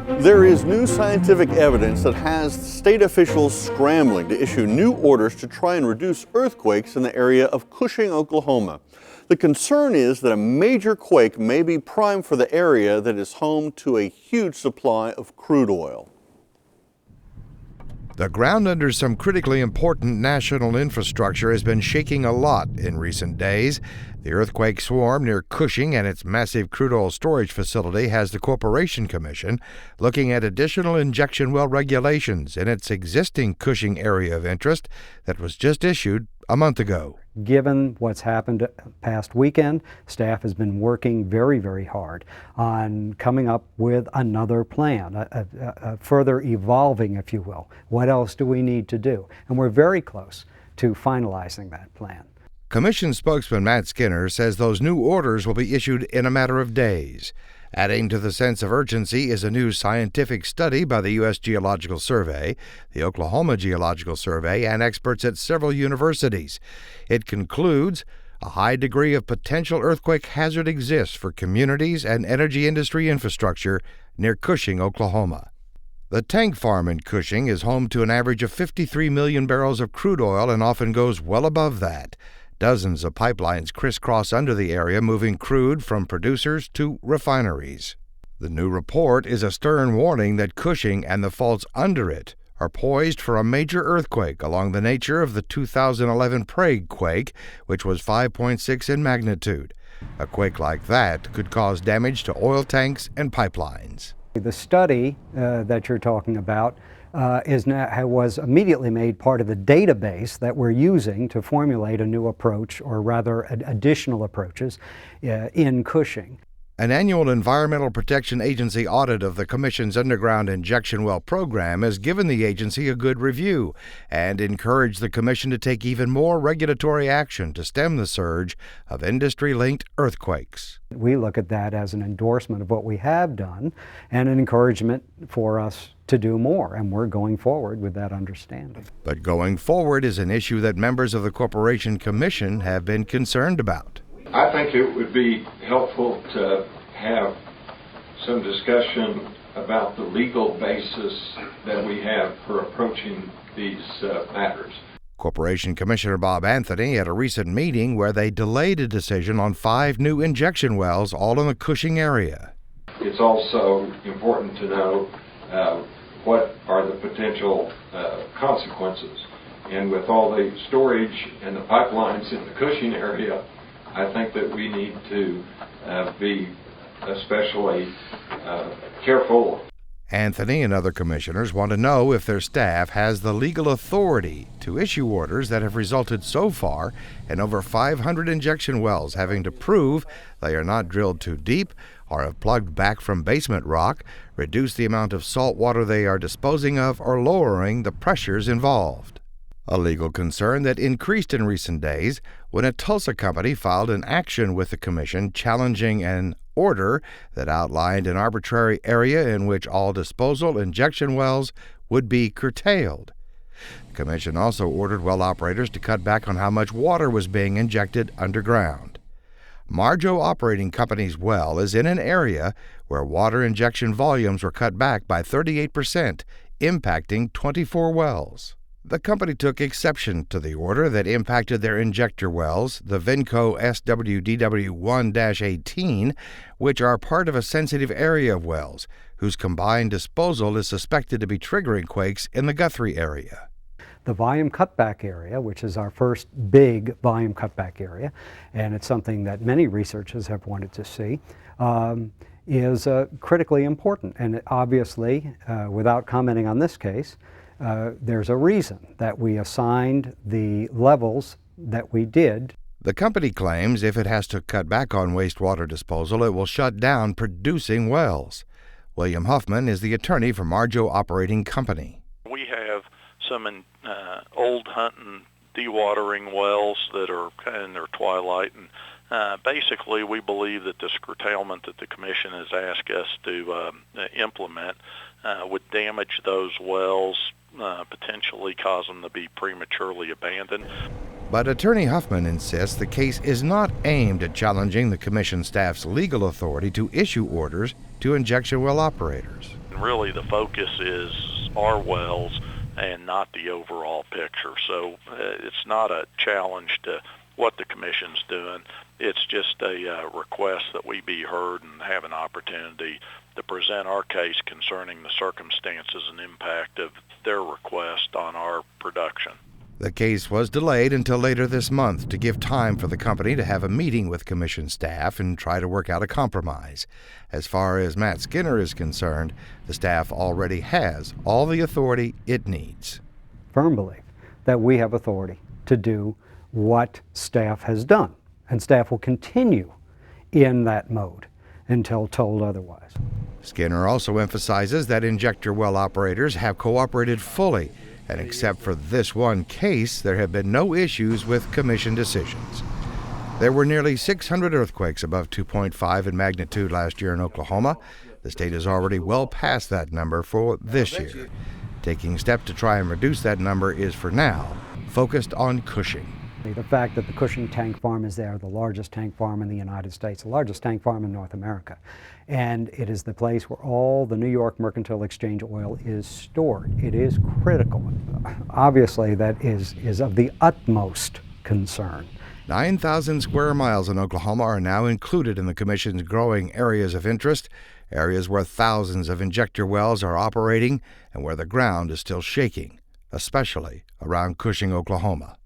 There is new scientific evidence that has state officials scrambling to issue new orders to try and reduce earthquakes in the area of Cushing, Oklahoma. The concern is that a major quake may be primed for the area that is home to a huge supply of crude oil. The ground under some critically important national infrastructure has been shaking a lot in recent days. The earthquake swarm near Cushing and its massive crude oil storage facility has the Corporation Commission looking at additional injection well regulations in its existing Cushing area of interest that was just issued a month ago. Given what's happened past weekend, staff has been working very, very hard on coming up with another plan, a further evolving, if you will. What else do we need to do? And we're very close to finalizing that plan. Commission spokesman Matt Skinner says those new orders will be issued in a matter of days. Adding to the sense of urgency is a new scientific study by the U.S. Geological Survey, the Oklahoma Geological Survey, and experts at several universities. It concludes a high degree of potential earthquake hazard exists for communities and energy industry infrastructure near Cushing, Oklahoma. The tank farm in Cushing is home to an average of 53 million barrels of crude oil and often goes well above that. Dozens of pipelines crisscross under the area, moving crude from producers to refineries. The new report is a stern warning that Cushing and the faults under it are poised for a major earthquake along the nature of the 2011 Prague quake, which was 5.6 in magnitude. A quake like that could cause damage to oil tanks and pipelines. The study that you're talking about was immediately made part of the database that we're using to formulate a new approach, or rather additional approaches, in Cushing. An annual Environmental Protection Agency audit of the Commission's underground injection well program has given the agency a good review and encouraged the Commission to take even more regulatory action to stem the surge of industry-linked earthquakes. We look at that as an endorsement of what we have done and an encouragement for us to do more, and we're going forward with that understanding. But going forward is an issue that members of the Corporation Commission have been concerned about. I think it would be helpful to have some discussion about the legal basis that we have for approaching these matters. Corporation Commissioner Bob Anthony at a recent meeting where they delayed a decision on 5 new injection wells all in the Cushing area. It's also important to know what are the potential consequences. And with all the storage and the pipelines in the Cushing area, I think that we need to be especially careful. Anthony and other commissioners want to know if their staff has the legal authority to issue orders that have resulted so far in over 500 injection wells having to prove they are not drilled too deep or have plugged back from basement rock, reduce the amount of salt water they are disposing of, or lowering the pressures involved. A legal concern that increased in recent days when a Tulsa company filed an action with the Commission challenging an order that outlined an arbitrary area in which all disposal injection wells would be curtailed. The Commission also ordered well operators to cut back on how much water was being injected underground. Marjo Operating Company's well is in an area where water injection volumes were cut back by 38%, impacting 24 wells. The company took exception to the order that impacted their injector wells, the Venco SWDW1-18, which are part of a sensitive area of wells, whose combined disposal is suspected to be triggering quakes in the Guthrie area. The volume cutback area, which is our first big volume cutback area, and it's something that many researchers have wanted to see, is critically important. And obviously, without commenting on this case, there's a reason that we assigned the levels that we did. The company claims if it has to cut back on wastewater disposal, it will shut down producing wells. William Huffman is the attorney for Marjo Operating Company. We have some old hunting dewatering wells that are kind of in their twilight, and basically we believe that this curtailment that the Commission has asked us to implement would damage those wells, potentially cause them to be prematurely abandoned. But Attorney Huffman insists the case is not aimed at challenging the Commission staff's legal authority to issue orders to injection well operators. and really the focus is our wells and not the overall picture. So it's not a challenge to what the commission's doing. It's just a request that we be heard and have an opportunity to present our case concerning the circumstances and impact of their request on our production. The case was delayed until later this month to give time for the company to have a meeting with Commission staff and try to work out a compromise. As far as Matt Skinner is concerned, the staff already has all the authority it needs. Firm belief that we have authority to do what staff has done, and staff will continue in that mode until told otherwise. Skinner also emphasizes that injector well operators have cooperated fully, and except for this one case, there have been no issues with Commission decisions. There were nearly 600 earthquakes above 2.5 in magnitude last year in Oklahoma. The state is already well past that number for this year. Taking steps to try and reduce that number is, for now, focused on Cushing. The fact that the Cushing Tank Farm is there, the largest tank farm in the United States, the largest tank farm in North America, and it is the place where all the New York Mercantile Exchange oil is stored. It is critical. Obviously, that is of the utmost concern. 9,000 square miles in Oklahoma are now included in the Commission's growing areas of interest, areas where thousands of injector wells are operating and where the ground is still shaking, especially around Cushing, Oklahoma.